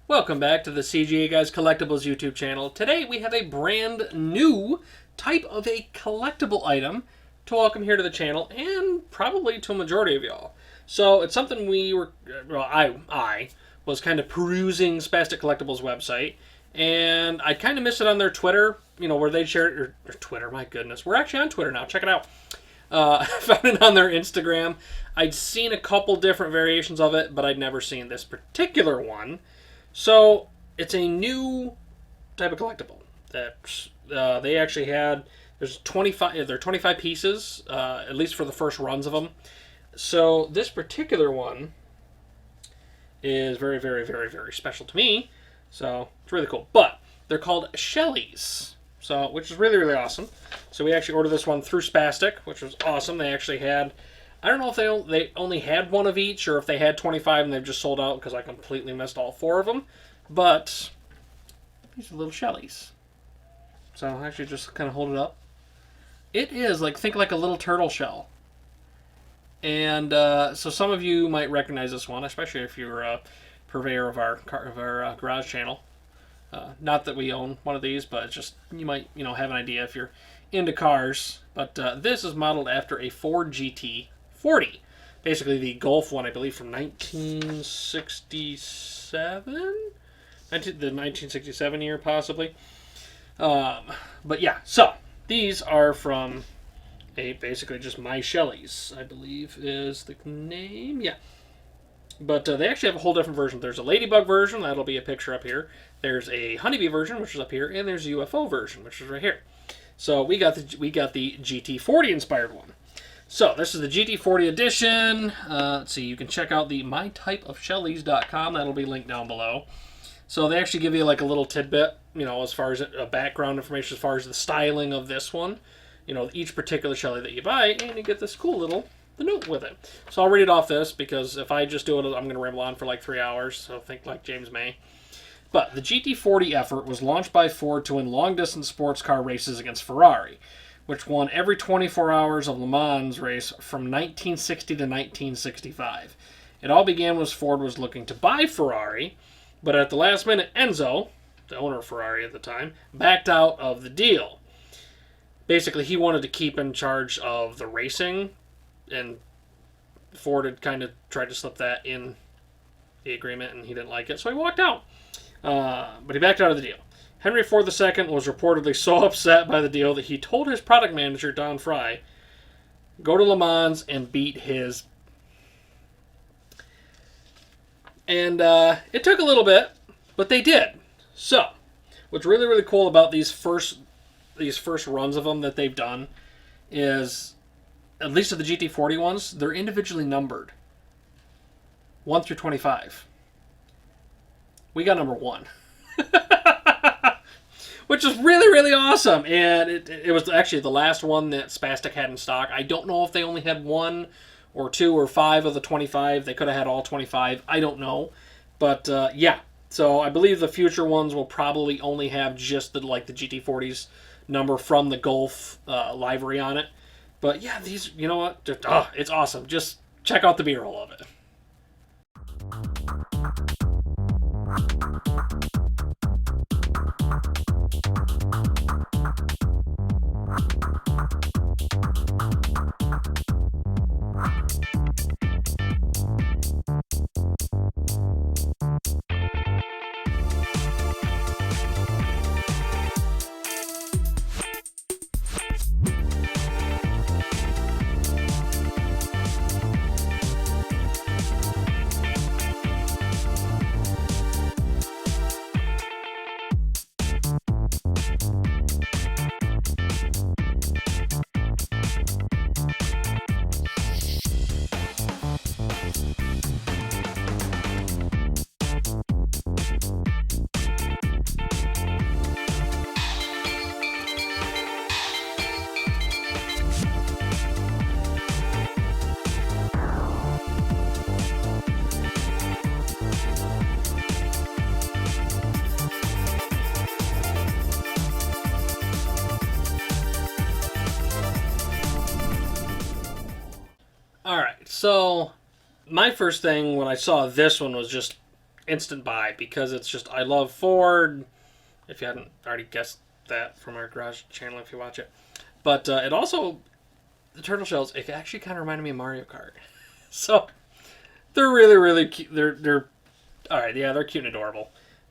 Welcome back to the CGA Guys Collectibles YouTube channel. Today we have a brand new type of a collectible item to welcome here to the channel and probably to a majority of y'all. So it's something I was kind of perusing Spastic Collectibles website, and I kind of missed it on their Twitter, where they shared, or Twitter, my goodness. We're actually on Twitter now, check it out. I found it on their Instagram. I'd seen a couple different variations of it, but I'd never seen this particular one. So it's a new type of collectible that they actually had. There's 25. There are 25 pieces, at least for the first runs of them. So this particular one is very, very, very, very special to me. So it's really cool. But they're called Shellies, so which is really, really awesome. So we actually ordered this one through Spastic, which was awesome. They actually had, I don't know if they only had one of each or if they had 25 and they've just sold out because I completely missed all 4 of them. But these are little Shellies. So I'll actually just kind of hold it up. It is think like a little turtle shell. And so some of you might recognize this one, especially if you're a purveyor of our garage channel. Not that we own one of these, but it's just you might have an idea if you're into cars. But this is modeled after a Ford GT40, basically the Golf one, I believe, from 1967, the 1967 year possibly. But yeah, so these are from basically just My Shellies, I believe is the name. Yeah. But they actually have a whole different version. There's a ladybug version, that'll be a picture up here. There's a honeybee version, which is up here, and there's a UFO version, which is right here. So we got the GT40 inspired one. So this is the GT40 edition. Let's see, you can check out the mytypeofshellies.com. That'll be linked down below. So they actually give you like a little tidbit, as far as background information, as far as the styling of this one. Each particular Shelly that you buy, and you get this cool little note with it. So I'll read it off this, because if I just do it, I'm going to ramble on for like 3 hours, so think like James May. But the GT40 effort was launched by Ford to win long-distance sports car races against Ferrari, which won every 24 hours of Le Mans race from 1960 to 1965. It all began when Ford was looking to buy Ferrari, but at the last minute, Enzo, the owner of Ferrari at the time, backed out of the deal. Basically, he wanted to keep in charge of the racing, and Ford had kind of tried to slip that in the agreement, and he didn't like it, so he walked out. But he backed out of the deal. Henry Ford II was reportedly so upset by the deal that he told his product manager, Don Fry, go to Le Mans and beat his. And it took a little bit, but they did. So, what's really, really cool about these first runs of them that they've done is, at least of the GT40 ones, they're individually numbered. 1 through 25. We got number 1. Which is really, really awesome. And it was actually the last one that Spastic had in stock. I don't know if they only had 1 or 2 or 5 of the 25. They could have had all 25. I don't know. But yeah. So I believe the future ones will probably only have just the GT40's number from the Golf livery on it. But yeah, these, you know what? It's awesome. Just check out the B-roll of it. Alright, so my first thing when I saw this one was just instant buy because it's just, I love Ford. If you hadn't already guessed that from our garage channel, if you watch it. But it also, the turtle shells, it actually kind of reminded me of Mario Kart. So they're really, really cute. They're all right. Yeah, they're cute and adorable,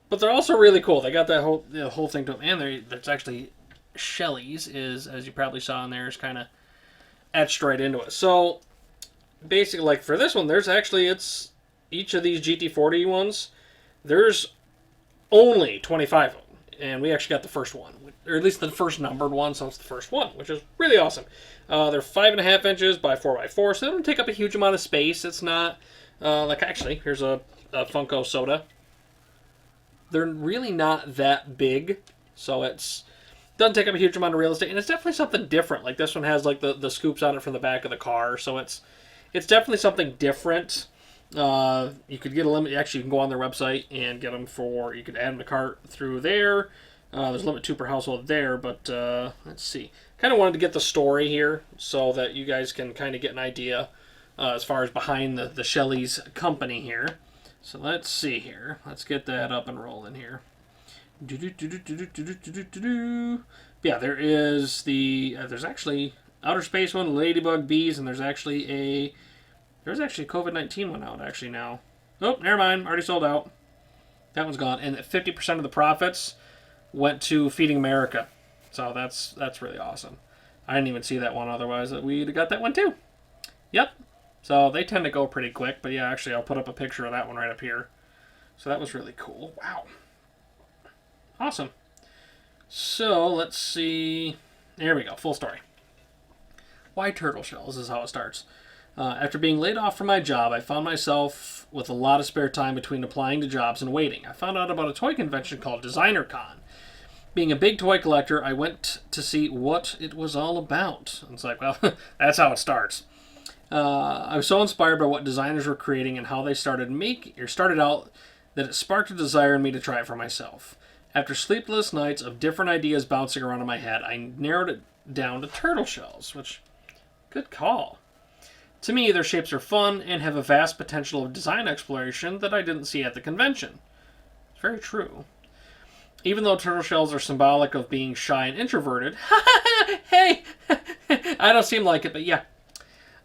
but they're also really cool. They got that whole thing to them, and there's actually Shellies is, as you probably saw in there, is kind of etched right into it. So basically, like for this one, there's actually, it's each of these GT40 ones. There's only 25 of them, and we actually got the first one, or at least the first numbered one, so it's the first one, which is really awesome. They're 5.5 inches by 4x4, so they don't take up a huge amount of space. It's not like, actually, here's a Funko soda. They're really not that big, so it's doesn't take up a huge amount of real estate, and it's definitely something different. Like this one has like the scoops on it from the back of the car, so it's definitely something different. You could get a limit. Actually, you can go on their website and get them for. You could add them to cart through there. There's limit 2 per household there, but let's see. Kind of wanted to get the story here so that you guys can kind of get an idea as far as behind the Shellies company here. So let's see here. Let's get that up and rolling here. Yeah, there is there's actually outer space one, ladybug bees, and there's actually a COVID-19 one out actually now. Oh, never mind, already sold out. That one's gone, and 50% of the profits went to Feeding America. So that's really awesome. I didn't even see that one, otherwise we'd have got that one too. Yep. So they tend to go pretty quick, but yeah, actually I'll put up a picture of that one right up here. So that was really cool. Wow. Awesome. So let's see. There we go. Full story. Why turtle shells is how it starts. After being laid off from my job, I found myself with a lot of spare time between applying to jobs and waiting. I found out about a toy convention called Designer Con. Being a big toy collector, I went to see what it was all about. And it's like, well, that's how it starts. I was so inspired by what designers were creating and how they started out that it sparked a desire in me to try it for myself. After sleepless nights of different ideas bouncing around in my head, I narrowed it down to turtle shells, which, good call. To me, their shapes are fun and have a vast potential of design exploration that I didn't see at the convention. It's very true. Even though turtle shells are symbolic of being shy and introverted, hey, I don't seem like it, but yeah,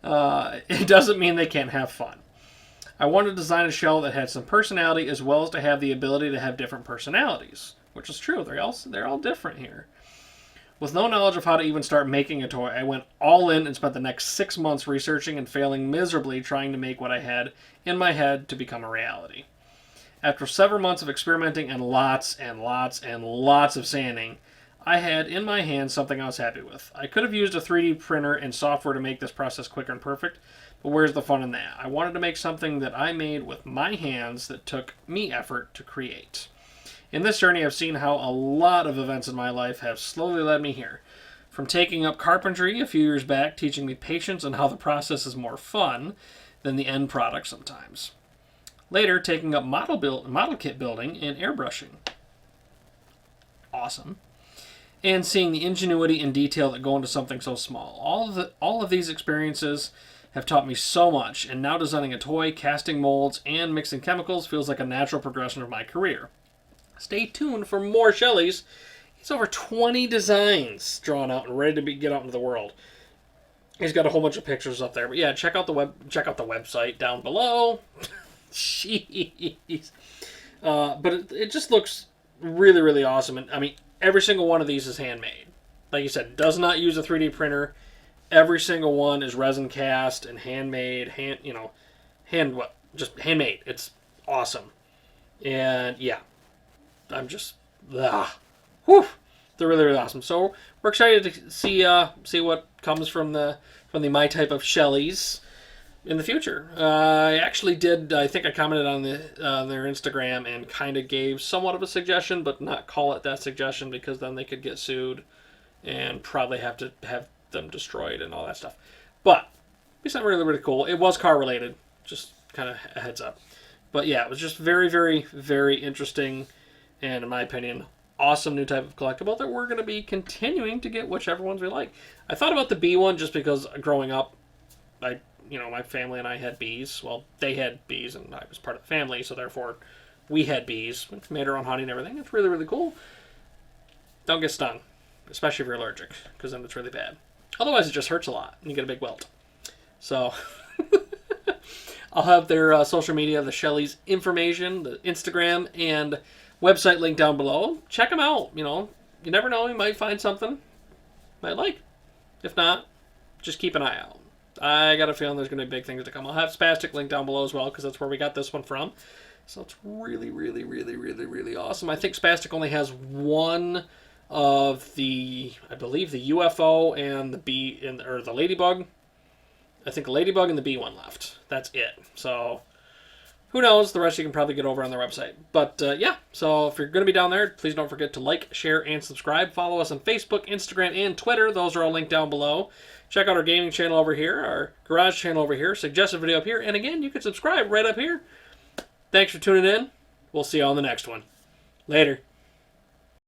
it doesn't mean they can't have fun. I wanted to design a shell that had some personality as well as to have the ability to have different personalities, which is true. They're all different here. With no knowledge of how to even start making a toy, I went all in and spent the next 6 months researching and failing miserably trying to make what I had in my head to become a reality. After several months of experimenting and lots and lots and lots of sanding, I had in my hands something I was happy with. I could have used a 3D printer and software to make this process quicker and perfect, but where's the fun in that? I wanted to make something that I made with my hands that took me effort to create. In this journey, I've seen how a lot of events in my life have slowly led me here. From taking up carpentry a few years back, teaching me patience and how the process is more fun than the end product sometimes. Later, taking up model kit building and airbrushing. Awesome. And seeing the ingenuity and detail that go into something so small. All of these experiences have taught me so much, and now designing a toy, casting molds, and mixing chemicals feels like a natural progression of my career. Stay tuned for more Shellies. He's over 20 designs drawn out and ready to get out into the world. He's got a whole bunch of pictures up there. But yeah, check out the website down below. Jeez. But it just looks really, really awesome. And I mean, every single one of these is handmade. Like you said, does not use a 3D printer. Every single one is resin cast and handmade. Just handmade. It's awesome. And yeah. I'm just, whew, they're really, really awesome. So we're excited to see what comes from the My Type of Shellies in the future. I actually did. I think I commented on their Instagram and kind of gave somewhat of a suggestion, but not call it that suggestion because then they could get sued and probably have to have them destroyed and all that stuff. But it's not really, really cool. It was car related, just kind of a heads up. But yeah, it was just very, very, very interesting. And in my opinion, awesome new type of collectible that we're going to be continuing to get whichever ones we like. I thought about the bee one just because growing up, my family and I had bees. Well, they had bees and I was part of the family, so therefore We had bees. We made our own honey and everything. It's really, really cool. Don't get stung, especially if you're allergic, because then it's really bad. Otherwise, it just hurts a lot, and you get a big welt. So, I'll have their social media, the Shellies information, the Instagram, and website link down below. Check them out. You know, you never know. You might find something you might like. If not, just keep an eye out. I got a feeling there's going to be big things to come. I'll have Spastic link down below as well, because that's where we got this one from. So it's really, really, really, really, really awesome. I think Spastic only has one of the, I believe, the UFO and the bee, or the ladybug. I think the ladybug and the bee one left. That's it. So who knows? The rest you can probably get over on their website. But yeah, so if you're going to be down there, please don't forget to like, share, and subscribe. Follow us on Facebook, Instagram, and Twitter. Those are all linked down below. Check out our gaming channel over here, our garage channel over here, suggested video up here, and again, you can subscribe right up here. Thanks for tuning in. We'll see you on the next one. Later.